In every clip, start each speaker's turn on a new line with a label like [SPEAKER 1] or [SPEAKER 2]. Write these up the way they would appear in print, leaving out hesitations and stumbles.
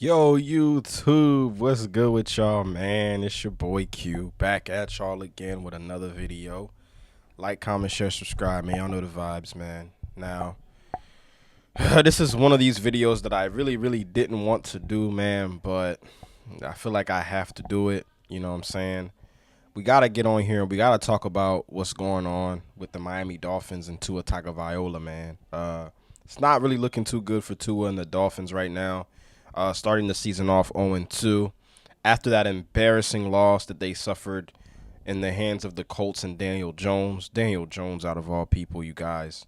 [SPEAKER 1] Yo, YouTube, what's good with y'all, man? It's your boy Q back at y'all again with another video. Like, comment, share, subscribe, man. Y'all know the vibes, man. Now, this is one of these videos that I really didn't want to do, man, but I feel like I have to do it. You know what I'm saying? We got to get on here and we got to talk about what's going on with the Miami Dolphins and Tua Tagovailoa, man. It's not really looking too good for Tua and the Dolphins right now. Starting the season off 0-2 after that embarrassing loss that they suffered in the hands of the Colts and Daniel Jones. Daniel Jones, out of all people, you guys.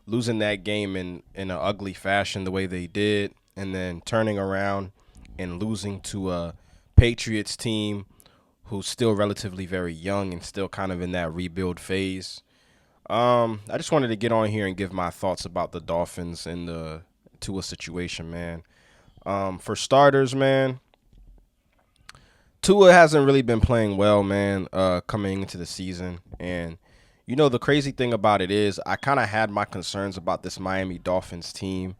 [SPEAKER 1] Losing that game in an ugly fashion the way they did, and then turning around and losing to a Patriots team who's still relatively very young and still kind of in that rebuild phase. I just wanted to get on here and give my thoughts about the Dolphins and the Tua situation, man. For starters, man, Tua hasn't really been playing well, man, coming into the season. And, you know, the crazy thing about it is I kind of had my concerns about this Miami Dolphins team,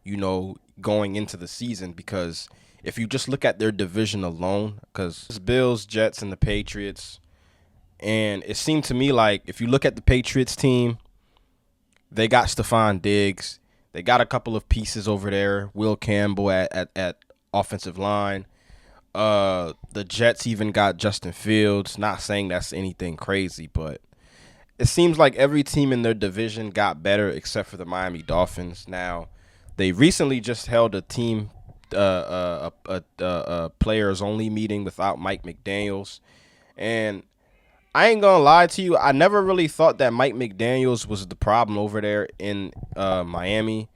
[SPEAKER 1] you know, going into the season because if you just look at their division alone, because it's Bills, Jets, and the Patriots, and it seemed to me like if you look at the Patriots team, they got Stephon Diggs. They got a couple of pieces over there. Will Campbell at offensive line. The Jets even got Justin Fields. Not saying that's anything crazy, but it seems like every team in their division got better except for the Miami Dolphins. Now, they recently just held a team players only meeting without Mike McDaniels, and I ain't gonna lie to you. I never really thought that Mike McDaniels was the problem over there in Miami.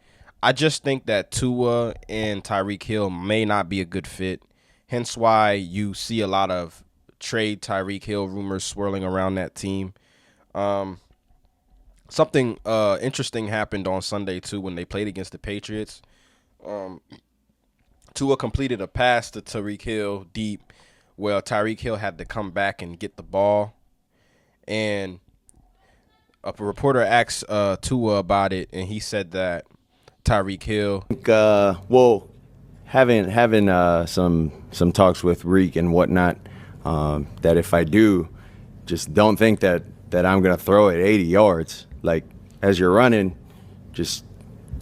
[SPEAKER 1] I just think that Tua and Tyreek Hill may not be a good fit. Hence why you see a lot of trade Tyreek Hill rumors swirling around that team. Um, Something interesting happened on Sunday too when they played against the Patriots. Um, Tua completed a pass to Tyreek Hill deep. Well, Tyreek Hill had to come back and get the ball. And a reporter asked Tua about it, and he said that Tyreek Hill.
[SPEAKER 2] Well, having some talks with Reek and whatnot, that if I do, just don't think that I'm gonna throw it 80 yards. Like as you're running, just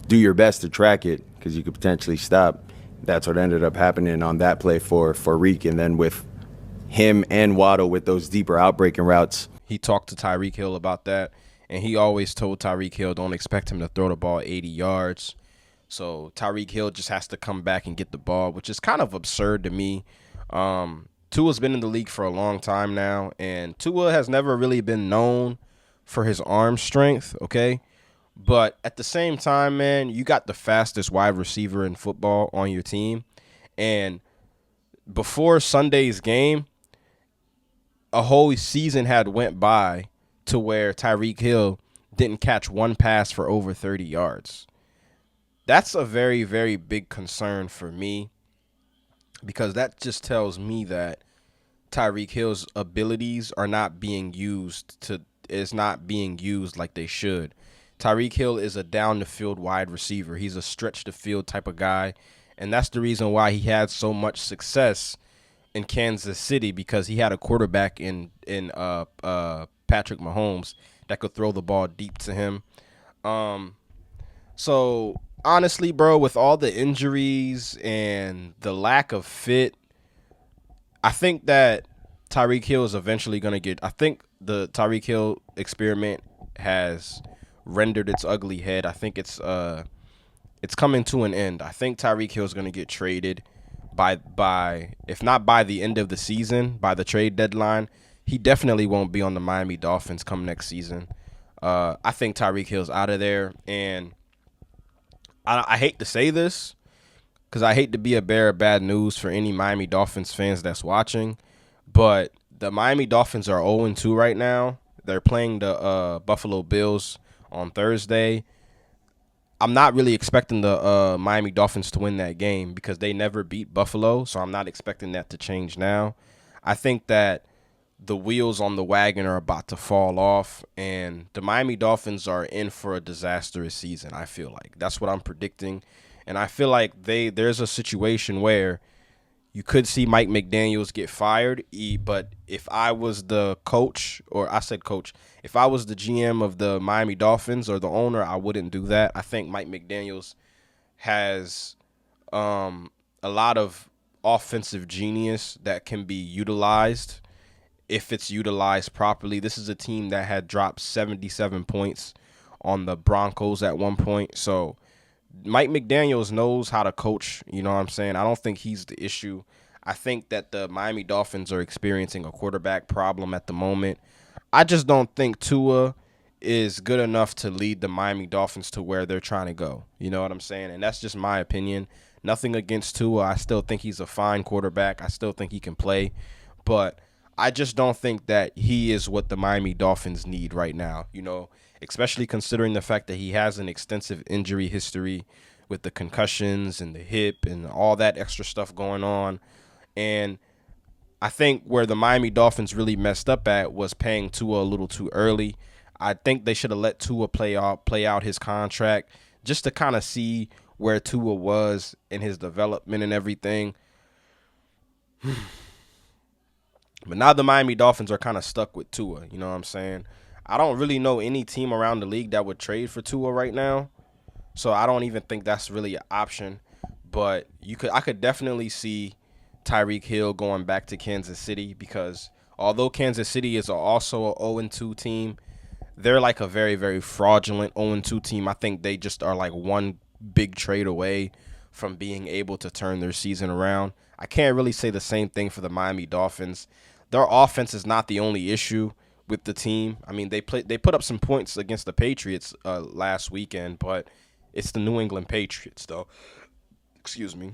[SPEAKER 2] do your best to track it because you could potentially stop. That's what ended up happening on that play for Reek, and then with him and Waddle with those deeper outbreaking routes.
[SPEAKER 1] He talked to Tyreek Hill about that, and he always told Tyreek Hill don't expect him to throw the ball 80 yards. So Tyreek Hill just has to come back and get the ball, which is kind of absurd to me. Tua's been in the league for a long time now, and Tua has never really been known for his arm strength, okay? But at the same time, man, you got the fastest wide receiver in football on your team. And before Sunday's game, a whole season had went by to where Tyreek Hill didn't catch one pass for over 30 yards. That's a very big concern for me because that just tells me that Tyreek Hill's abilities are not being used like they should. Tyreek Hill is a down the field wide receiver. He's a stretch the field type of guy, and that's the reason why he had so much success in Kansas City because he had a quarterback in Patrick Mahomes that could throw the ball deep to him. So honestly, bro, with all the injuries and the lack of fit, I think that Tyreek Hill is eventually going to get. I think the Tyreek Hill experiment has rendered its ugly head. I think it's coming to an end. I think Tyreek Hill is going to get traded by if not by the end of the season, by the trade deadline. He definitely won't be on the Miami Dolphins come next season. I think Tyreek Hill's out of there, and I hate to say this because I hate to be a bearer of bad news for any Miami Dolphins fans that's watching, but the Miami Dolphins are 0-2 right now. They're playing the Buffalo Bills on Thursday. I'm not really expecting the Miami Dolphins to win that game because they never beat Buffalo, so I'm not expecting that to change now. I think that the wheels on the wagon are about to fall off, and the Miami Dolphins are in for a disastrous season, I feel like. That's what I'm predicting, And I feel like there's a situation where you could see Mike McDaniels get fired. But if I was the coach, or I said coach, if I was the GM of the Miami Dolphins or the owner, I wouldn't do that. I think Mike McDaniels has a lot of offensive genius that can be utilized if it's utilized properly. This is a team that had dropped 77 points on the Broncos at one point. So Mike McDaniels knows how to coach. You know what I'm saying? I don't think he's the issue. I think that the Miami Dolphins are experiencing a quarterback problem at the moment. I just don't think Tua is good enough to lead the Miami Dolphins to where they're trying to go. You know what I'm saying? And that's just my opinion. Nothing against Tua. I still think he's a fine quarterback. I still think he can play. But I just don't think that he is what the Miami Dolphins need right now, especially considering the fact that he has an extensive injury history with the concussions and the hip and all that extra stuff going on. And I think where the Miami Dolphins really messed up at was paying Tua a little too early. I think they should have let Tua play out his contract just to kind of see where Tua was in his development and everything. But now the Miami Dolphins are kind of stuck with Tua. You know what I'm saying? I don't really know any team around the league that would trade for Tua right now. So I don't even think that's really an option. But I could definitely see Tyreke Hill going back to Kansas City, because although Kansas City is also a 0-2 team, they're like a very, very fraudulent 0-2 team. I think they just are like one big trade away from being able to turn their season around. I can't really say the same thing for the Miami Dolphins. Their offense is not the only issue with the team. I mean, they put up some points against the Patriots last weekend, but it's the New England Patriots, though. Excuse me.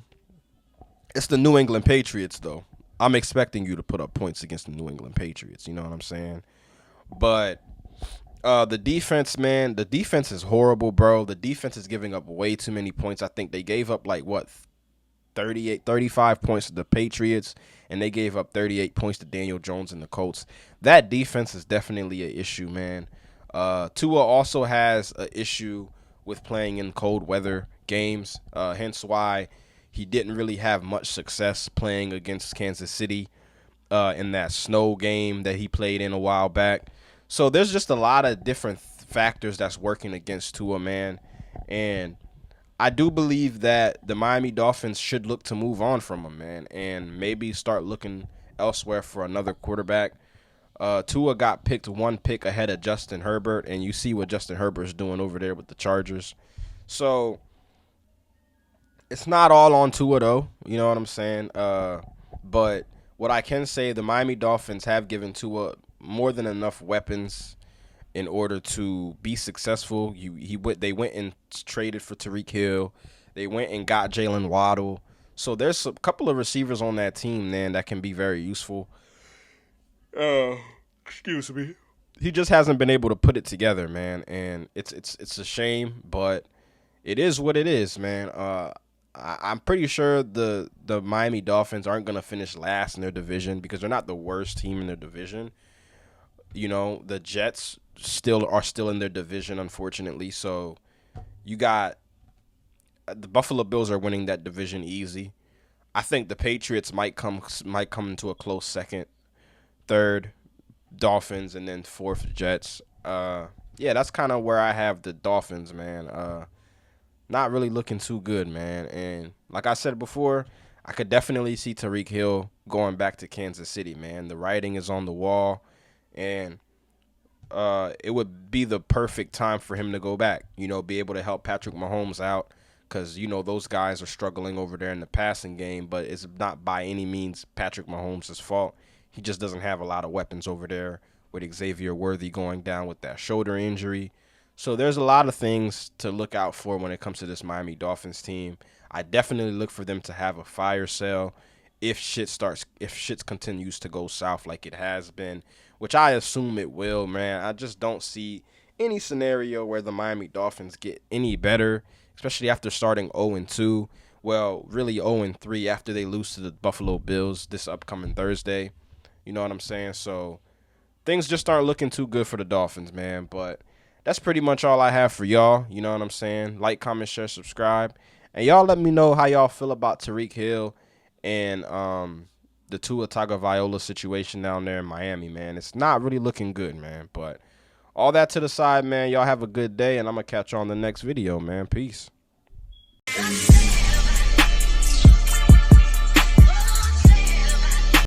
[SPEAKER 1] It's the New England Patriots, though. I'm expecting you to put up points against the New England Patriots. You know what I'm saying? But the defense, man, the defense is horrible, bro. The defense is giving up way too many points. I think they gave up 35 points to the Patriots, and they gave up 38 points to Daniel Jones and the Colts. That defense is definitely an issue, man. Tua also has an issue with playing in cold weather games, hence why he didn't really have much success playing against Kansas City in that snow game that he played in a while back. So there's just a lot of different factors that's working against Tua, man. And I do believe that the Miami Dolphins should look to move on from him, man, and maybe start looking elsewhere for another quarterback. Tua got picked one pick ahead of Justin Herbert, and you see what Justin Herbert's doing over there with the Chargers. So it's not all on Tua, though. You know what I'm saying? But what I can say, the Miami Dolphins have given Tua more than enough weapons in order to be successful. They went and traded for Tyreke Hill. They went and got Jalen Waddle. So there's a couple of receivers on that team, man, that can be very useful. Excuse me. He just hasn't been able to put it together, man, and it's a shame, but it is what it is, man. I'm pretty sure the Miami Dolphins aren't gonna finish last in their division because they're not the worst team in their division. The Jets are still in their division, unfortunately. So you got the Buffalo Bills are winning that division easy. I think the Patriots might come into a close second, third, Dolphins, and then fourth, Jets. Yeah, that's kind of where I have the Dolphins, man. Not really looking too good, man. And like I said before, I could definitely see Tyreke Hill going back to Kansas City, man. The writing is on the wall. And it would be the perfect time for him to go back, be able to help Patrick Mahomes out because, those guys are struggling over there in the passing game, but it's not by any means Patrick Mahomes' fault. He just doesn't have a lot of weapons over there with Xavier Worthy going down with that shoulder injury. So there's a lot of things to look out for when it comes to this Miami Dolphins team. I definitely look for them to have a fire sale if shit continues to go south like it has been, which I assume it will, man. I just don't see any scenario where the Miami Dolphins get any better, especially after starting 0-2. Well, really 0-3 after they lose to the Buffalo Bills this upcoming Thursday. You know what I'm saying? So things just aren't looking too good for the Dolphins, man. But that's pretty much all I have for y'all. You know what I'm saying? Like, comment, share, subscribe. And y'all let me know how y'all feel about Tyreke Hill and the Tua Tagovailoa situation down there in Miami, man. It's not really looking good, man. But all that to the side, man. Y'all have a good day, and I'm gonna catch you on the next video, man. Peace.